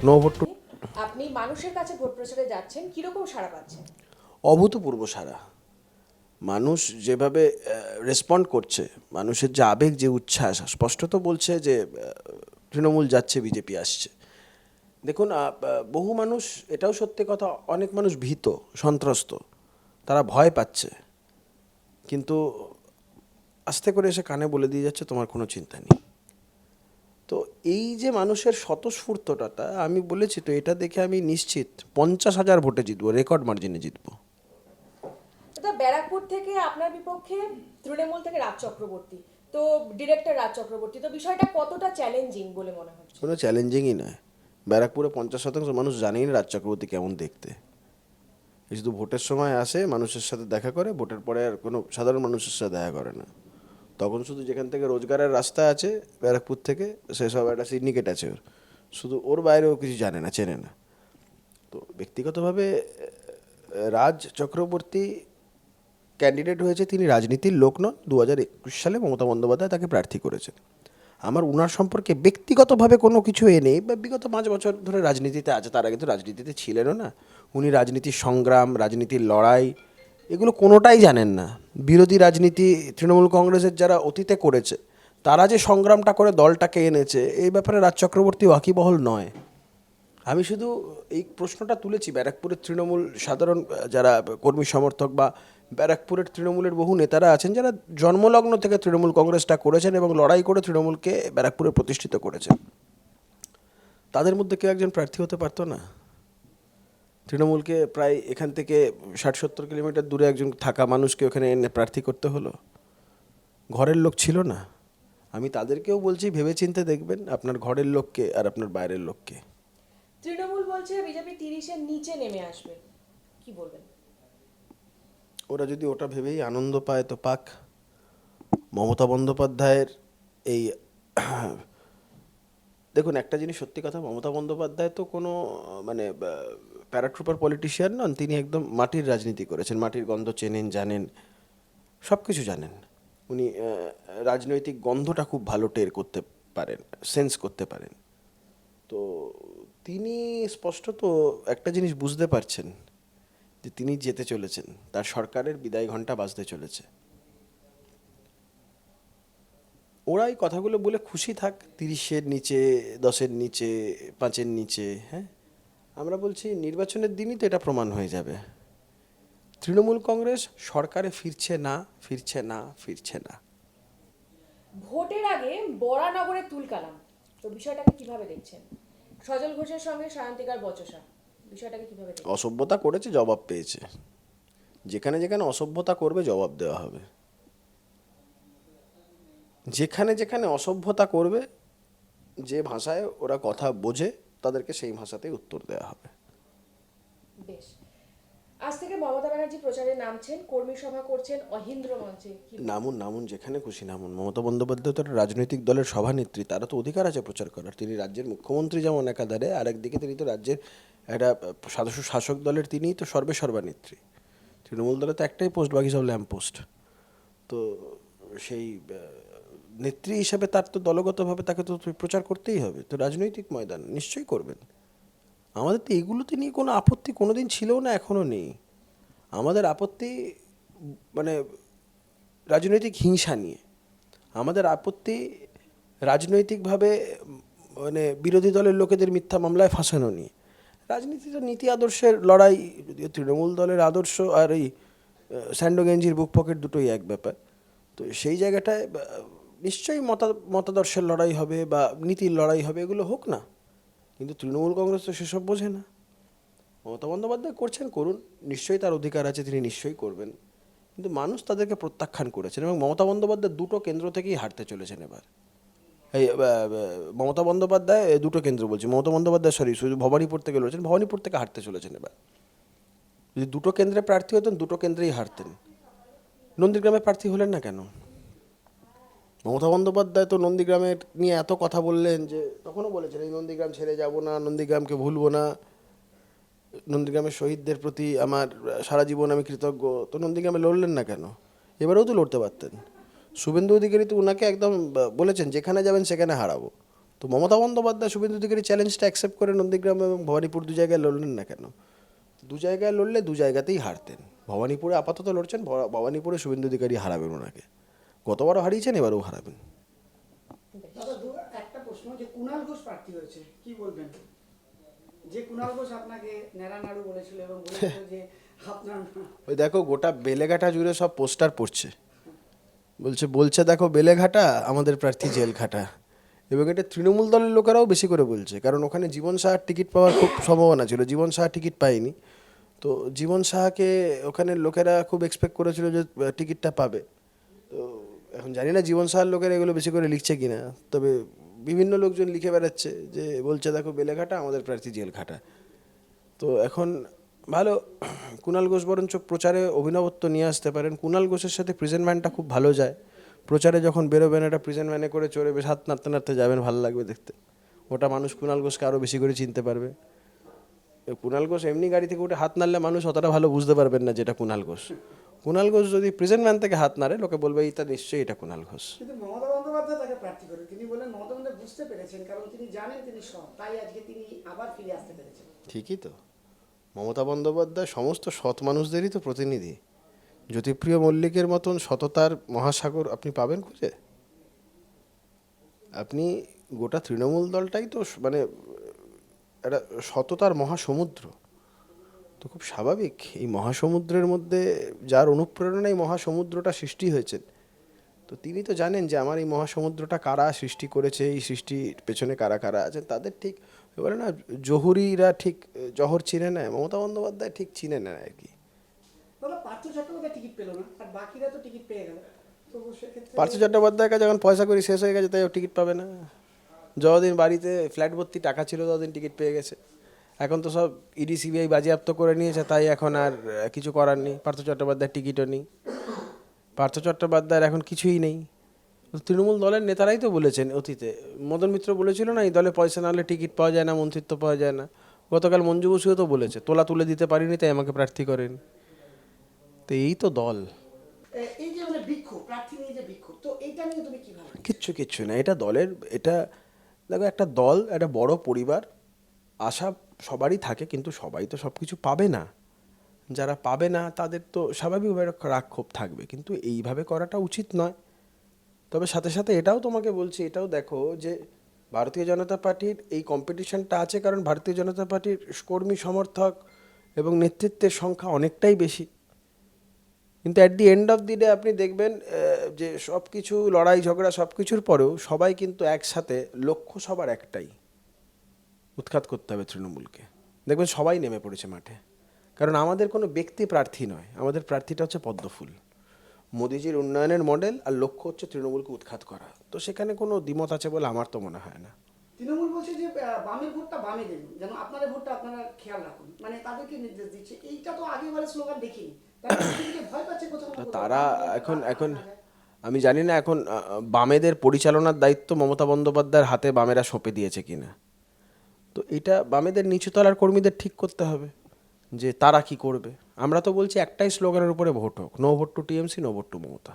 No vote two. আপনি মানুষের কাছে ভোট প্রচারে যাচ্ছেন, কিরকম সাড়া পাচ্ছেন? অভূতপূর্ব সারা। মানুষ যেভাবে রেসপন্ড করছে, মানুষের যে আবেগ, যে উচ্ছ্বাস, স্পষ্টত বলছে যে তৃণমূল যাচ্ছে, বিজেপি আসছে। দেখুন, বহু মানুষ, এটাও সত্যি কথা, অনেক মানুষ ভীত, সন্ত্রস্ত, তারা ভয় পাচ্ছে, কিন্তু আস্তে করে এসে কানে বলে দিয়ে যাচ্ছে তোমার কোনো চিন্তা নেই। তো এই যে মানুষের স্বতঃস্ফূর্ততা, আমি বলেছি তো, এটা দেখে আমি নিশ্চিত 50,000 ভোটে জিতবো, রেকর্ড মার্জিনে জিতবো। দাদা, ব্যারাকপুর থেকে আপনার বিপক্ষে তৃণমূল থেকে রাজ চক্রবর্তী, তো ডিরেক্টর রাজ চক্রবর্তী, তো বিষয়টা কতটা চ্যালেঞ্জিং বলে মনে হচ্ছে? কোনো চ্যালেঞ্জিংই নয়। ব্যারাকপুরে 50% মানুষ জানেই না রাজ চক্রবর্তী কেমন দেখতে। এ শুধু ভোটের সময় আসে, মানুষের সাথে দেখা করে, ভোটের পরে আর কোনো সাধারণ মানুষের সাথে দেখা করে না। তখন শুধু যেখান থেকে রোজগারের রাস্তা আছে ব্যারাকপুর থেকে, সেসব একটা সিন্ডিকেট আছে ওর, শুধু ওর বাইরেও কিছু জানে না, চেনে না। তো ব্যক্তিগতভাবে রাজ চক্রবর্তী ক্যান্ডিডেট হয়েছে, তিনি রাজনীতির লোক নন। 2021 সালে মমতা বন্দ্যোপাধ্যায় তাকে প্রার্থী করেছেন। আমার উনার সম্পর্কে ব্যক্তিগতভাবে কোনো কিছু নেই, বা বিগত 5 বছর ধরে রাজনীতিতে আছে, তার আগে তো রাজনীতিতে ছিলেনও না। উনি রাজনীতির সংগ্রাম, রাজনীতির লড়াই, এগুলো কোনোটাই জানেন না। বিরোধী রাজনীতি তৃণমূল কংগ্রেসের যারা অতীতে করেছে, তারা যে সংগ্রামটা করে দলটাকে এনেছে, এই ব্যাপারে রাজ চক্রবর্তী ওয়াকিবহল নয়। আমি শুধু এই প্রশ্নটা তুলেছি ব্যারাকপুরের তৃণমূল সাধারণ যারা কর্মী সমর্থক, বা ব্যারাকপুরের তৃণমূলের বহু নেতারা আছেন যারা জন্মলগ্ন থেকে তৃণমূল কংগ্রেসটা করেছেন এবং লড়াই করে তৃণমূলকে ব্যারাকপুরে প্রতিষ্ঠিত করেছেন। তাদের মধ্যে কেউ একজন প্রার্থী হতে পারতো না? তৃণমূলকে প্রায় এখান থেকে 60-70 কিলোমিটার দূরে একজন থাকা মানুষকে ওখানে এনে প্রার্থী করতে হলো। ঘরের লোক ছিল না। আমি তাদেরকেও বলছি, ভেবেচিন্তে দেখবেন আপনার ঘরের লোককে আর আপনার বাইরের লোককে। তৃণমূল বলছে বিজেপি 30-এর নিচে নেমে আসবে, কি বলবেন? ওরা যদি ওটা ভেবেই আনন্দ পায় তো পাক। মমতা বন্দ্যোপাধ্যায়ের এই দেখুন, একটা জিনিস সত্যি কথা, মমতা বন্দ্যোপাধ্যায় তো কোনো মানে প্যারাট্রুপার পলিটিশিয়ান নন। তিনি একদম মাটির রাজনীতি করেছেন, মাটির গন্ধ চেনেন, জানেন, সব কিছু জানেন। উনি রাজনৈতিক গন্ধটা খুব ভালো টের করতে পারেন, সেন্স করতে পারেন। তো তিনি স্পষ্টত একটা জিনিস বুঝতে পারছেন, যে তিনি যেতে চলেছেন, তার সরকারের বিদায় ঘণ্টা বাজতে চলেছে। ওরা এই কথাগুলো বলে খুশি থাক, 30-এর নিচে, 10-এর নিচে, 5-এর নিচে। হ্যাঁ, আমরা বলছি নির্বাচনের দিনই তো এটা প্রমাণ হয়ে যাবে। তৃণমূল কংগ্রেস সরকারে ফিরছে না, ফিরছে না, ফিরছে না। ভোটের আগে বরানগরে তুলকালাম, তো বিষয়টাকে কিভাবে দেখছেন? সজল ঘোষের সঙ্গে সায়ন্তিকার বচসা, বিষয়টাকে কিভাবে দেখছেন? অসভ্যতা করেছে, জবাব পেয়েছে। যেখানে যেখানে অসভ্যতা করবে জবাব দেওয়া হবে। যেখানে যেখানে অসভ্যতা করবে, যে ভাষায় ওরা কথা বোঝে, তাদেরকে সেই ভাষাতেই উত্তর দেওয়া হবে। বেশ। আজ থেকে মমতা ব্যানার্জি প্রচারে নামছেন, কর্মী সভা করছেন অহিন্দ্র মঞ্চে, কি বলবেন? নামুন, নামুন, যেখানে খুশি নামুন। মমতা বন্দ্যোপাধ্যায় তো একটা রাজনৈতিক দলের সভানেত্রী, তারা তো অধিকার আছে প্রচার করার। তিনি রাজ্যের মুখ্যমন্ত্রী যেমন একাধারে, আর একদিকে তিনি তো রাজ্যের একটা শাসক দলের তিনিই তো সর্বেসর্বানেত্রী। তৃণমূল দলে তো একটাই পোস্ট, বাকি সব ল্যাম্প পোস্ট। তো সেই নেত্রী হিসাবে তার তো দলগতভাবে তাকে তো প্রচার করতেই হবে। তো রাজনৈতিক ময়দান নিশ্চয়ই করবেন। আমাদের তো এগুলোতে নিয়ে কোনো আপত্তি কোনোদিন ছিলও না, এখনও নেই। আমাদের আপত্তি মানে রাজনৈতিক হিংসা নিয়ে। আমাদের আপত্তি রাজনৈতিকভাবে মানে বিরোধী দলের লোকেদের মিথ্যা মামলায় ফাঁসানো নিয়ে। রাজনীতি তো নীতি আদর্শের লড়াই। যদিও তৃণমূল দলের আদর্শ আর এই স্যান্ডো গেঞ্জির বুক পকেট দুটোই এক ব্যাপার। তো সেই জায়গাটায় নিশ্চয়ই মতাদর্শের লড়াই হবে বা নীতির লড়াই হবে, এগুলো হোক না। কিন্তু তৃণমূল কংগ্রেস তো সেসব বোঝে না। মমতা বন্দ্যোপাধ্যায় করছেন, করুন, নিশ্চয়ই তার অধিকার আছে, তিনি নিশ্চয়ই করবেন। কিন্তু মানুষ তাদেরকে প্রত্যাখ্যান করেছেন, এবং মমতা বন্দ্যোপাধ্যায় দুটো কেন্দ্র থেকেই হারতে চলেছেন এবার। এই মমতা বন্দ্যোপাধ্যায় দুটো কেন্দ্র বলছি, মমতা বন্দ্যোপাধ্যায় সরি, শুধু ভবানীপুর থেকে লড়েছেন, ভবানীপুর থেকে হারতে চলেছেন এবার। যদি দুটো কেন্দ্রে প্রার্থী হতেন, দুটো কেন্দ্রেই হারতেন। নন্দীগ্রামে প্রার্থী হলেন না কেন? মমতা বন্দ্যোপাধ্যায় তো নন্দীগ্রামের নিয়ে এত কথা বললেন, যে তখনও বলেছেন এই নন্দীগ্রাম ছেড়ে যাব না, নন্দীগ্রামকে ভুলবো না, নন্দীগ্রামের শহীদদের প্রতি আমার সারা জীবন আমি কৃতজ্ঞ। তো নন্দীগ্রামে লড়লেন না কেন? এবারেও তো লড়তে পারতেন। শুভেন্দু অধিকারী তো ওনাকে একদম বলেছেন, যেখানে যাবেন সেখানে হারাবো। তো মমতা বন্দ্যোপাধ্যায় শুভেন্দু অধিকারী চ্যালেঞ্জটা অ্যাকসেপ্ট করে নন্দীগ্রাম এবং ভবানীপুর দু জায়গায় লড়লেন না কেন? দু জায়গায় লড়লে দু জায়গাতেই হারতেন। ভবানীপুরে আপাতত লড়ছেন, ভবানীপুরে শুভেন্দু অধিকারী হারাবেন ওনাকে। গতবারও হারিয়েছেন, এবারও হারাবেন। দাদা একটা প্রশ্ন, যে কুণাল ঘোষ প্রার্থী হয়েছে, কি বলবেন? যে কুণাল ঘোষ আপনাকে ন্যাড়া নাড়ু বলেছিল এবং বলেছিল যে আপনার ওই দেখো গোটা বেলেঘাটা জুড়ে সব পোস্টার পড়ছে, বলছে দেখো বেলেঘাটা আমাদের প্রার্থী জেলঘাটা। এবং এটা তৃণমূল দলের লোকেরাও বেশি করে বলছে, কারণ ওখানে জীবন সাহার টিকিট পাওয়ার খুব সম্ভাবনা ছিল। জীবন সাহা টিকিট পায়নি, তো জীবন সাহাকে ওখানের লোকেরা খুব এক্সপেক্ট করেছিল যে টিকিটটা পাবে। তো এখন জানি না জীবন সাহার লোকেরা এগুলো বেশি করে লিখছে কিনা, তবে বিভিন্ন লোকজন লিখে বেড়াচ্ছে যে বলছে দেখো বেলেঘাটা আমাদের প্রার্থী জেলঘাটা। তো এখন ভালো, কুণাল ঘোষ বরঞ্চ প্রচারে অভিনবত্ব নিয়ে আসতে পারেন। কুণাল ঘোষের সাথে প্রেজেন্ট ম্যানটা খুব ভালো যায়। প্রচারে যখন বেরোবেন একটা প্রেজেন্ট ম্যানে করে চড়ে বেশ হাত নাড়তে নাড়তে যাবেন, ভালো লাগবে দেখতে। ওটা মানুষ কুণাল ঘোষকে আরও বেশি করে চিনতে পারবে। কুণাল ঘোষ এমনি গাড়ি থেকে উঠে হাত নাড়লে মানুষ অতটা ভালো বুঝতে পারবেন না যেটা কুণাল ঘোষ। কুণাল ঘোষ যদি প্রেজেন্ট ম্যান থেকে হাত নাড়ে, লোকে বলবে এটা নিশ্চয়ই এটা কুণাল ঘোষ। কিন্তু মমতা বন্দ্যোপাধ্যায় তাকে প্রার্থী করে, তিনি বলেন মমতা বন্দ্যোপাধ্যায় বুঝতে পেরেছেন, কারণ তিনি জানেন তিনি সৎ, তাই আজকে তিনি আবার ফিরে আসতে পেরেছেন। ঠিকই তো, মমতা বন্দ্যোপাধ্যায় সমস্ত সৎ মানুষদেরই তো প্রতিনিধি। জ্যোতিপ্রিয় মল্লিকের মতন সততার মহাসাগর আপনি পাবেন খুঁজে? আপনি গোটা তৃণমূল দলটাই তো মানে একটা সততার মহাসমুদ্র। তো খুব স্বাভাবিক এই মহাসমুদ্রের মধ্যে যার অনুপ্রেরণায় মহাসমুদ্রটা সৃষ্টি হয়েছে, তো তিনি তো জানেন যে আমার এই মহাসমুদ্রটা কারা সৃষ্টি করেছে, এই সৃষ্টির পেছনে কারা কারা আছেন। তাদের ঠিক বলে না, জহুরিরা ঠিক জহর চিনে নেয়, মমতা বন্দ্যোপাধ্যায় ঠিক চিনে নেয় আর কি। দাদা পার্থ চট্টোপাধ্যায় টিকিট পেল না, আর বাকিরা তো টিকিট পেয়ে গেল, তো সেক্ষেত্রে পার্থ চট্টোপাধ্যায়ের কাছে যখন পয়সা করি শেষ হয়ে গেছে, তাই ও টিকিট পাবে না। যতদিন বাড়িতে ফ্ল্যাট ভর্তি টাকা ছিল ততদিন টিকিট পেয়ে গেছে। এখন তো সব ইডি সিবিআই বাজেয়াপ্ত করে নিয়েছে, তাই এখন আর কিছু করার নেই। পার্থ চট্টোপাধ্যায়ের টিকিটও নেই, পার্থ চট্টোপাধ্যায়ের এখন কিছুই নেই। তৃণমূল দলের নেতারাই তো বলেছেন অতীতে, মদন মিত্র বলেছিল না এই দলে পয়সা না হলে টিকিট পাওয়া যায় না, মন্ত্রিত্ব পাওয়া যায় না। গতকাল মঞ্জু বসুও তো বলেছে তোলা তুলে দিতে পারিনি তাই আমাকে প্রার্থী করেন। তো এই তো দল। এই যে মানে বিক্ষোভ, প্রার্থী নিয়ে যে বিক্ষোভ, তো এইটা নিয়ে তুমি কি ভাবো? কিচ্ছু না, এটা দলের, এটা দেখো একটা দল, একটা বড় পরিবার, আশা সবারই থাকে, কিন্তু সবাই তো সব কিছু পাবে না। যারা পাবে না তাদের তো স্বাভাবিকভাবে রাগ ক্ষোভ থাকবে, কিন্তু এইভাবে করাটা উচিত নয়। তবে সাথে সাথে এটাও তোমাকে বলছি, এটাও দেখো যে ভারতীয় জনতা পার্টির এই কম্পিটিশনটা আছে কারণ ভারতীয় জনতা পার্টির কর্মী সমর্থক এবং নেতৃত্বের সংখ্যা অনেকটাই বেশি। কিন্তু at the end of the day আপনি দেখবেন যে সব কিছু লড়াই ঝগড়া সব কিছুর পরেও সবাই কিন্তু একসাথে, লক্ষ্য সবার একটাই, উৎখাত করতে হবে তৃণমূলকে। দেখবেন সবাই নেমে পড়েছে মাঠে, কারণ আমাদের কোনো ব্যক্তি প্রার্থী নয়, আমাদের প্রার্থীটা হচ্ছে পদ্মফুল। মোদিজির উন্নয়নের মডেল, আর লক্ষ্য হচ্ছে তৃণমূলকে উৎখাত করা। তো সেখানে কোনো দ্বিমত আছে বলে আমার তো মনে হয় না। তৃণমূল বলছে যে বামের ভোটটা বামে দেন, যেন আপনাদের ভোটটা আপনারা খেয়াল রাখুন, মানে তাদেরকে নির্দেশ দিচ্ছে। এইটা তো আগেবারে স্লোগান দেখিনি, তারা দিদিকে ভয় পাচ্ছে কোথাও না কোথাও। তারা এখন আমি জানি না এখন বামেদের পরিচালনার দায়িত্ব মমতা বন্দ্যোপাধ্যায়ের হাতে বামেরা সঁপে দিয়েছে কিনা। তো এটা বামেদের নিচুতলার কর্মীদের ঠিক করতে হবে যে তারা কি করবে। আমরা তো বলছি একটাই স্লোগানের উপরে ভোট হোক, no vote to TMC, no vote to Mamata.